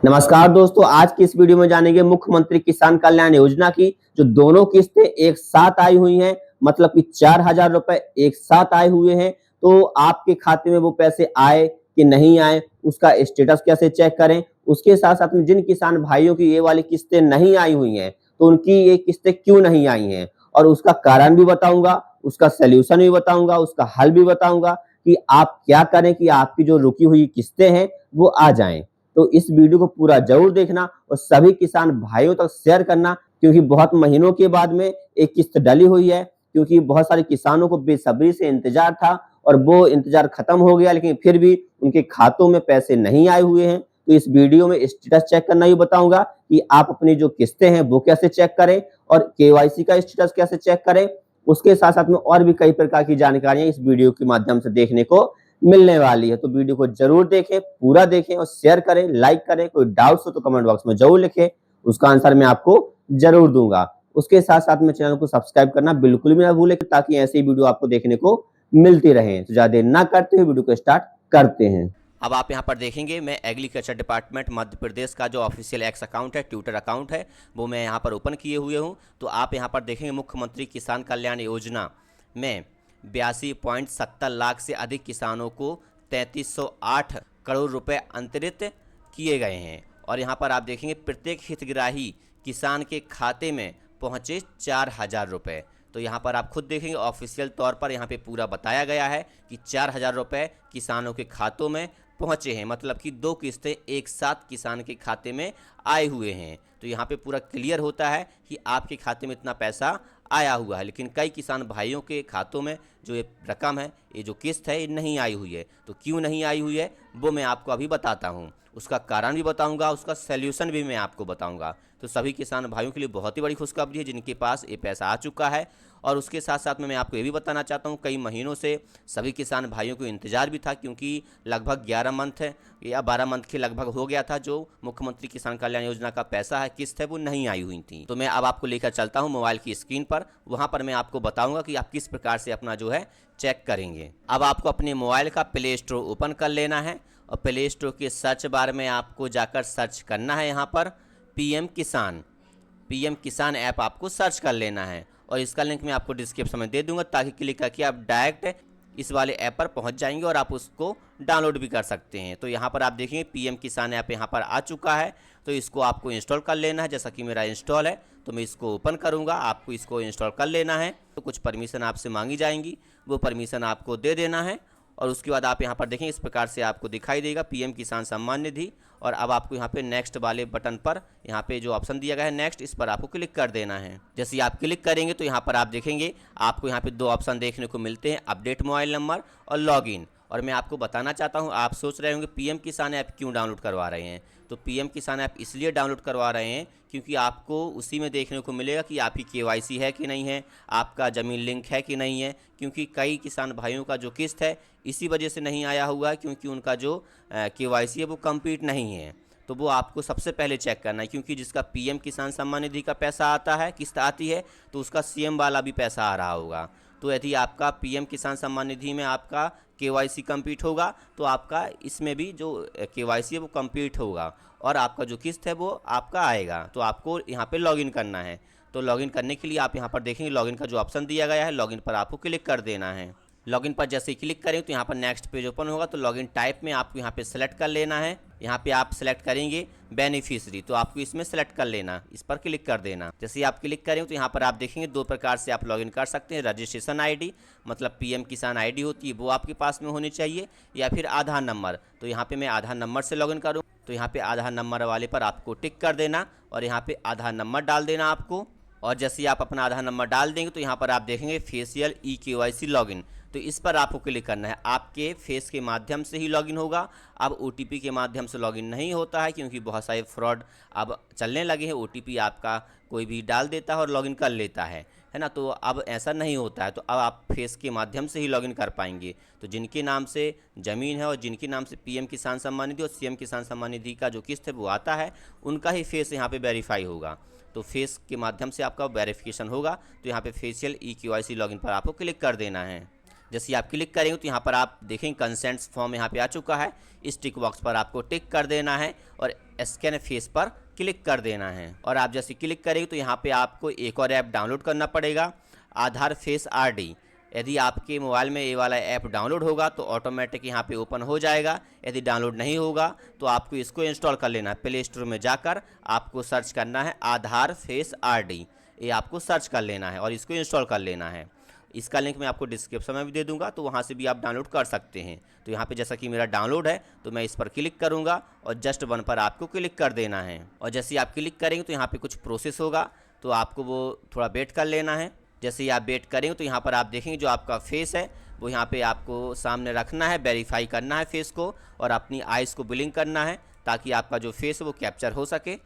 नमस्कार दोस्तों, आज की इस वीडियो में जानेंगे मुख्यमंत्री किसान कल्याण योजना की जो दोनों किस्तें एक साथ आई हुई हैं, मतलब कि 4,000 रुपए एक साथ आए हुए हैं। तो आपके खाते में वो पैसे आए कि नहीं आए, उसका स्टेटस कैसे चेक करें। उसके साथ-साथ में जिन किसान भाइयों की ये वाली किस्तें नहीं आई हुई हैं, तो उनकी ये किस्तें क्यों नहीं आई हैं और उसका कारण भी बताऊँगा, उसका सॉल्यूशन भी बताऊँगा, उसका हल भी बताऊँगा कि आप क्या करें कि आपकी जो रुकी हुई किस्तें हैं, वो आ जाएँ। तो इस वीडियो को पूरा जरूर देखना और सभी किसान भाइयों तक शेयर करना, क्योंकि बहुत महीनों के बाद में एक किस्त डली हुई है। क्योंकि बहुत सारे किसानों को बेसब्री से इंतजार था और वो इंतजार खत्म हो गया, लेकिन फिर भी उनके खातों में पैसे नहीं आए हुए हैं। तो इस वीडियो में स्टेटस चेक करना ही बताऊंगा कि आप अपनी जो किस्तें हैं वो कैसे चेक करें और केवाईसी का स्टेटस कैसे चेक करें। उसके साथ साथ में और भी कई प्रकार की जानकारियां इस वीडियो के माध्यम से देखने को मिलने वाली है। तो वीडियो को जरूर देखें, पूरा देखें और शेयर करें, लाइक करें। कोई डाउट्स हो तो कमेंट बॉक्स में जरूर लिखें, उसका आंसर मैं आपको जरूर दूंगा। उसके साथ साथ में चैनल को सब्सक्राइब करना बिल्कुल भी ना भूलें, ताकि ऐसे ही वीडियो आपको देखने को मिलती रहे। तो ज्यादा देर ना करते हुए वीडियो को स्टार्ट करते हैं। अब आप यहाँ पर देखेंगे मैं एग्रीकल्चर डिपार्टमेंट मध्य प्रदेश का जो ऑफिशियल एक्स अकाउंट है, ट्विटर अकाउंट है, वो मैं यहाँ पर ओपन किए हुए हूँ। तो आप यहाँ पर देखेंगे मुख्यमंत्री किसान कल्याण योजना में 82.70 लाख से अधिक किसानों को 3308 करोड़ रुपए अंतरित किए गए हैं। और यहाँ पर आप देखेंगे प्रत्येक हितग्राही किसान के खाते में पहुँचे 4,000 रुपये। तो यहाँ पर आप खुद देखेंगे ऑफिशियल तौर पर यहाँ पे पूरा बताया गया है कि 4,000 रुपये किसानों के खातों में पहुँचे हैं, मतलब कि दो किस्तें एक साथ किसान के खाते में आए हुए हैं। तो यहाँ पे पूरा क्लियर होता है कि आपके खाते में इतना पैसा आया हुआ है। लेकिन कई किसान भाइयों के खातों में जो ये रकम है, ये जो किस्त है, ये नहीं आई हुई है। तो क्यों नहीं आई हुई है वो मैं आपको अभी बताता हूँ, उसका कारण भी बताऊँगा, उसका सल्यूशन भी मैं आपको बताऊँगा। तो सभी किसान भाइयों के लिए बहुत ही बड़ी खुशखबरी है जिनके पास ये पैसा आ चुका है। और उसके साथ साथ में मैं आपको ये भी बताना चाहता हूँ, कई महीनों से सभी किसान भाइयों को इंतज़ार भी था, क्योंकि लगभग 11 मंथ या 12 मंथ के लगभग हो गया था जो मुख्यमंत्री किसान कल्याण योजना का पैसा है, किस्त है, वो नहीं आई हुई थी। तो मैं अब आपको लेकर चलता हूँ मोबाइल की स्क्रीन पर, वहाँ पर मैं आपको बताऊँगा कि आप किस प्रकार से अपना जो है चेक करेंगे। अब आपको अपने मोबाइल का प्ले स्टोर ओपन कर लेना है और प्ले स्टोर के सर्च बार में आपको जाकर सर्च करना है यहाँ पर पीएम किसान ऐप आपको सर्च कर लेना है। और इसका लिंक मैं आपको डिस्क्रिप्शन में दे दूंगा, ताकि क्लिक करके आप डायरेक्ट इस वाले ऐप पर पहुंच जाएंगे और आप उसको डाउनलोड भी कर सकते हैं। तो यहाँ पर आप देखेंगे पीएम किसान ऐप यहाँ पर आ चुका है। तो इसको आपको इंस्टॉल कर लेना है। जैसा कि मेरा इंस्टॉल है तो मैं इसको ओपन करूँगा, आपको इसको इंस्टॉल कर लेना है। तो कुछ परमिशन आपसे मांगी जाएंगी, वो परमिशन आपको दे देना है। और उसके बाद आप यहाँ पर देखें इस प्रकार से आपको दिखाई देगा पीएम किसान सम्मान निधि। और अब आपको यहाँ पे नेक्स्ट वाले बटन पर यहाँ पे जो ऑप्शन दिया गया है नेक्स्ट, इस पर आपको क्लिक कर देना है। जैसे ही आप क्लिक करेंगे तो यहाँ पर आप देखेंगे आपको यहाँ पे दो ऑप्शन देखने को मिलते हैं, अपडेट मोबाइल नंबर और लॉगिन। और मैं आपको बताना चाहता हूँ, आप सोच रहे होंगे पीएम किसान ऐप क्यों डाउनलोड करवा रहे हैं। तो पीएम किसान ऐप इसलिए डाउनलोड करवा रहे हैं क्योंकि आपको उसी में देखने को मिलेगा कि आपकी केवाईसी है कि नहीं है, आपका ज़मीन लिंक है कि नहीं है। क्योंकि कई किसान भाइयों का जो किस्त है इसी वजह से नहीं आया हुआ है, क्योंकि उनका जो केवाईसी है वो कंप्लीट नहीं है। तो वो आपको सबसे पहले चेक करना है, क्योंकि जिसका पीएम किसान सम्मान निधि का पैसा आता है, किस्त आती है, तो उसका सीएम वाला भी पैसा आ रहा होगा। तो यदि आपका पीएम किसान सम्मान निधि में आपका केवाईसी कंप्लीट होगा तो आपका इसमें भी जो केवाईसी है वो कंप्लीट होगा और आपका जो किस्त है वो आपका आएगा। तो आपको यहाँ पे लॉगिन करना है। तो लॉगिन करने के लिए आप यहाँ पर देखेंगे लॉगिन का जो ऑप्शन दिया गया है, लॉगिन पर आपको क्लिक कर देना है। लॉगिन पर जैसे ही क्लिक करें तो यहाँ पर नेक्स्ट पेज ओपन होगा। तो लॉगिन टाइप में आपको यहाँ पे सेलेक्ट कर लेना है। यहाँ पे आप सेलेक्ट करेंगे बेनिफिशियरी, तो आपको इसमें सेलेक्ट कर लेना, इस पर क्लिक कर देना। जैसे ही आप क्लिक करें तो यहाँ पर आप देखेंगे दो प्रकार से आप लॉगिन कर सकते हैं। रजिस्ट्रेशन आईडी, मतलब पीएम किसान आईडी होती है वो आपके पास में होनी चाहिए, या फिर आधार नंबर। तो यहाँ पे मैं आधार नंबर से लॉगिन करूँ तो यहाँ पे आधार नंबर वाले पर आपको टिक कर देना और यहाँ पे आधार नंबर डाल देना आपको। और जैसे ही आप अपना आधार नंबर डाल देंगे तो यहाँ पर आप देखेंगे फेशियल केवाईसी लॉगिन, तो इस पर आपको क्लिक करना है। आपके फेस के माध्यम से ही लॉगिन होगा। अब ओटीपी के माध्यम से लॉगिन नहीं होता है, क्योंकि बहुत सारे फ्रॉड अब चलने लगे हैं। ओटीपी आपका कोई भी डाल देता है और लॉगिन कर लेता है ना। तो अब ऐसा नहीं होता है। तो अब आप फेस के माध्यम से ही लॉगिन कर पाएंगे। तो जिनके नाम से ज़मीन है और जिनके नाम से पीएम किसान सम्मान निधि और सीएम किसान सम्मान निधि का जो किस्त है वो आता है, उनका ही फेस यहाँ पे वेरीफाई होगा। तो फेस के माध्यम से आपका वेरिफिकेशन होगा। तो यहाँ पे फेशियल केवाईसी लॉगिन पर आपको क्लिक कर देना है। जैसे आप क्लिक करेंगे तो यहाँ पर आप देखेंगे कंसेंट्स फॉर्म यहाँ पे आ चुका है। इस टिक बॉक्स पर आपको टिक कर देना है और स्कैन फेस पर क्लिक कर देना है। और आप जैसे क्लिक करेंगे तो यहाँ पे आपको एक और ऐप डाउनलोड करना पड़ेगा, आधार फेस आरडी। यदि आपके मोबाइल में ये वाला ऐप डाउनलोड होगा तो ऑटोमेटिक यहाँ पे ओपन हो जाएगा। यदि डाउनलोड नहीं होगा तो आपको इसको इंस्टॉल कर लेना है। प्ले स्टोर में जाकर आपको सर्च करना है आधार फेस आरडी, ये आपको सर्च कर लेना है और इसको इंस्टॉल कर लेना है। इसका लिंक मैं आपको डिस्क्रिप्शन में भी दे दूंगा, तो वहाँ से भी आप डाउनलोड कर सकते हैं। तो यहाँ पे जैसा कि मेरा डाउनलोड है तो मैं इस पर क्लिक करूँगा और जस्ट वन पर आपको क्लिक कर देना है। और जैसे आप क्लिक करेंगे तो यहाँ पे कुछ प्रोसेस होगा, तो आपको वो थोड़ा वेट कर लेना है। जैसे ही आप वेट करेंगे तो यहाँ पर आप देखेंगे जो आपका फेस है वो यहाँ पे आपको सामने रखना है, वेरीफाई करना है फेस को और अपनी आइज़ को ब्लिंक करना है ताकि आपका जो फेस है वो कैप्चर हो सके।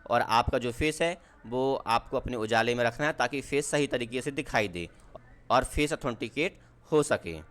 और आपका जो फेस है वो आपको अपने उजाले में रखना है ताकि फेस सही तरीके से दिखाई दे और फेस ऑथेंटिकेट हो सके।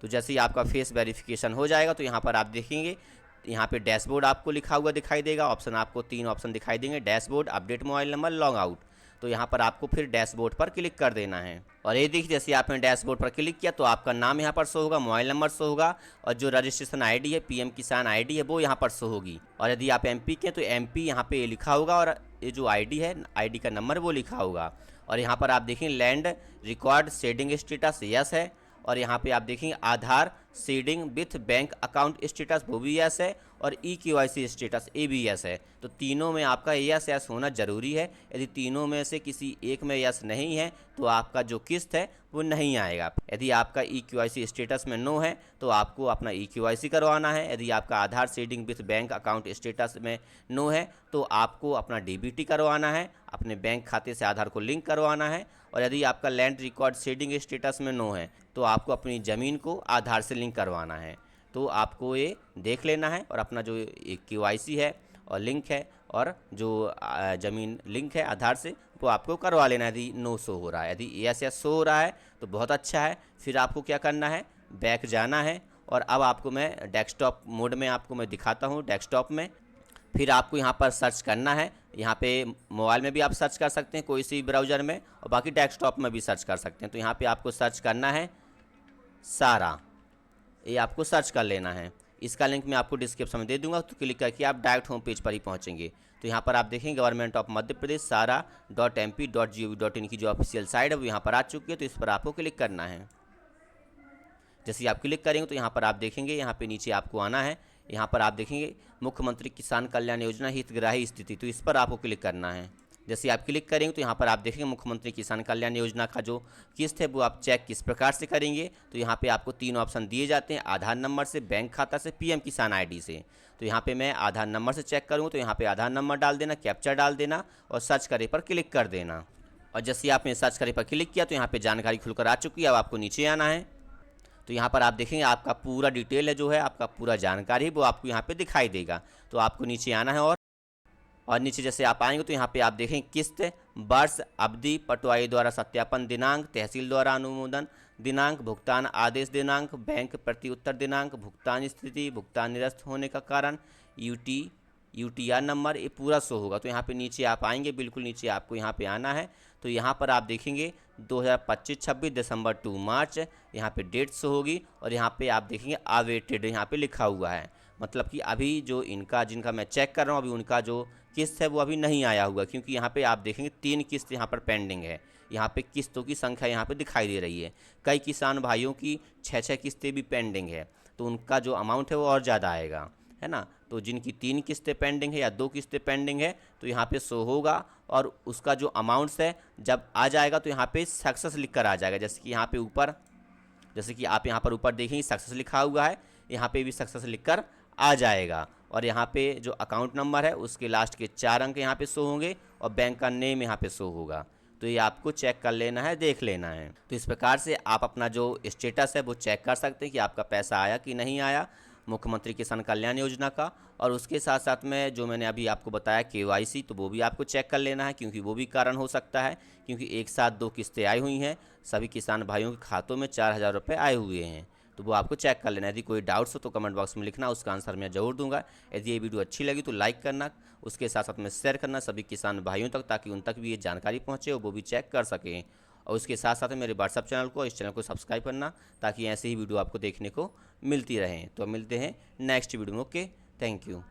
तो जैसे ही आपका फेस वेरिफिकेशन हो जाएगा तो यहाँ पर आप देखेंगे यहाँ पे डैशबोर्ड आपको लिखा हुआ दिखाई देगा। ऑप्शन आपको 3 ऑप्शन दिखाई देंगे, dashboard, update mobile number, log out. तो यहाँ पर आपको फिर डैशबोर्ड पर क्लिक कर देना है। और ये देखिए जैसे आपने डैशबोर्ड पर क्लिक किया तो आपका नाम यहाँ पर शो होगा, मोबाइल नंबर शो होगा और जो रजिस्ट्रेशन आईडी है पीएम किसान आईडी है वो यहाँ पर शो होगी। और यदि आप एमपी के तो एमपी यहाँ पे लिखा होगा और ये जो आईडी है आईडी का नंबर वो लिखा होगा। और यहाँ पर आप देखेंगे land record seeding status yes है और यहाँ पे आप देखेंगे Aadhaar seeding with bank account status वो भी यस है और EKYC स्टेटस ये भी यस है। तो तीनों में आपका यस होना ज़रूरी है। यदि तीनों में से किसी एक में यस नहीं है तो आपका जो किस्त है वो नहीं आएगा। यदि आपका EKYC स्टेटस में नो है तो आपको अपना EKYC करवाना है। यदि आपका Aadhaar seeding with bank account status में नो है तो आपको अपना DBT करवाना है, अपने बैंक खाते से आधार को लिंक करवाना है। और यदि आपका लैंड रिकॉर्ड सीडिंग स्टेटस में नो है तो आपको अपनी ज़मीन को आधार से लिंक करवाना है। तो आपको ये देख लेना है और अपना जो KYC है और लिंक है और जो ज़मीन लिंक है आधार से वो आपको करवा लेना है। यदि नो शो हो रहा है, यदि यस शो हो रहा है तो बहुत अच्छा है। फिर आपको क्या करना है, बैक जाना है और अब आपको मैं डेस्कटॉप मोड में आपको मैं दिखाता हूँ। डेस्कटॉप में फिर आपको यहाँ पर सर्च करना है। यहाँ पे मोबाइल में भी आप सर्च कर सकते हैं कोई सी ब्राउज़र में और बाकी डेस्कटॉप में भी सर्च कर सकते हैं। तो यहाँ पे आपको सर्च करना है सारा, ये आपको सर्च कर लेना है। इसका लिंक मैं आपको डिस्क्रिप्शन में दे दूंगा, तो क्लिक करके आप डायरेक्ट होम पेज पर ही पहुँचेंगे। तो यहाँ पर आप देखेंगे government of Madhya Pradesh sara.mp.gov.in की जो ऑफिशियल साइट है वो यहाँ पर आ चुकी है। तो इस पर आपको क्लिक करना है। जैसे आप क्लिक करेंगे तो यहाँ पर आप देखेंगे यहाँ पे नीचे आपको आना है। यहाँ पर आप देखेंगे मुख्यमंत्री किसान कल्याण योजना हितग्राही स्थिति, तो इस पर आपको क्लिक करना है। जैसे आप क्लिक करेंगे तो यहाँ पर आप देखेंगे मुख्यमंत्री किसान कल्याण योजना का जो किस्त है वो आप चेक किस प्रकार से करेंगे। तो यहाँ पे आपको 3 ऑप्शन दिए जाते हैं, आधार नंबर से, बैंक खाता से, पीएम किसान आईडी से। तो यहाँ पे मैं आधार नंबर से चेक करूँगा तो यहाँ पे आधार नंबर डाल देना, कैप्चा डाल देना और सर्च करे पर क्लिक कर देना। और जैसे आपने सर्च करे पर क्लिक किया तो यहाँ पर जानकारी खुलकर आ चुकी है। अब आपको नीचे आना है। तो यहाँ पर आप देखेंगे आपका पूरा डिटेल है जो है आपका पूरा जानकारी वो आपको यहाँ पे दिखाई देगा। तो आपको नीचे आना है और नीचे जैसे आप आएंगे तो यहाँ पे आप देखेंगे किस्त, वर्ष, अवधि, पटवारी द्वारा सत्यापन दिनांक, तहसील द्वारा अनुमोदन दिनांक, भुगतान आदेश दिनांक, बैंक प्रति उत्तर दिनांक, भुगतान स्थिति, भुगतान निरस्त होने का कारण, UTR नंबर, ये पूरा शो होगा। तो यहाँ पे नीचे आप आएंगे, बिल्कुल नीचे आपको यहाँ पे आना है। तो यहाँ पर आप देखेंगे 2025-26 दिसंबर टू मार्च यहाँ पे डेट शो होगी और यहाँ पे आप देखेंगे अवेटेड यहाँ पे लिखा हुआ है। मतलब कि अभी जो इनका जिनका मैं चेक कर रहा हूँ अभी उनका जो किस्त है वो अभी नहीं आया हुआ, क्योंकि यहाँ पे आप देखेंगे 3 किस्त यहाँ पर पेंडिंग है। यहाँ पे किस्तों की संख्या यहाँ पे दिखाई दे रही है। कई किसान भाइयों की 6-6 किस्तें भी पेंडिंग है, तो उनका जो अमाउंट है वो और ज़्यादा आएगा, है ना। तो जिनकी 3 किस्तें पेंडिंग है या 2 किस्तें पेंडिंग है तो यहाँ पे शो होगा और उसका जो अमाउंट्स है जब आ जाएगा तो यहाँ पे सक्सेस लिख कर आ जाएगा। जैसे कि यहाँ पे ऊपर, जैसे कि आप यहाँ पर ऊपर देखेंगे सक्सेस लिखा हुआ है, यहाँ पे भी सक्सेस लिख कर आ जाएगा। और यहाँ पे जो अकाउंट नंबर है उसके लास्ट के 4 अंक यहाँ पे शो होंगे और बैंक का नेम यहाँ पे शो होगा। तो ये आपको चेक कर लेना है, देख लेना है। तो इस प्रकार से आप अपना जो स्टेटस है वो चेक कर सकते हैं कि आपका पैसा आया कि नहीं आया मुख्यमंत्री किसान कल्याण योजना का। और उसके साथ साथ में जो मैंने अभी आपको बताया KYC, तो वो भी आपको चेक कर लेना है, क्योंकि वो भी कारण हो सकता है, क्योंकि एक साथ 2 किस्तें आई हुई हैं, सभी किसान भाइयों के खातों में 4000 रुपये आए हुए हैं। तो वो आपको चेक कर लेना। यदि कोई डाउट्स हो तो कमेंट बॉक्स में लिखना, उसका आंसर मैं ज़रूर दूंगा। यदि ये वीडियो अच्छी लगी तो लाइक करना, उसके साथ साथ में शेयर करना सभी किसान भाइयों तक, ताकि उन तक भी ये जानकारी पहुँचे और वो भी चेक कर सकें। और उसके साथ साथ मेरे व्हाट्सअप चैनल को, इस चैनल को सब्सक्राइब करना, ताकि ऐसे ही वीडियो आपको देखने को मिलती रहें। तो मिलते हैं नेक्स्ट वीडियो में। Okay, thank you.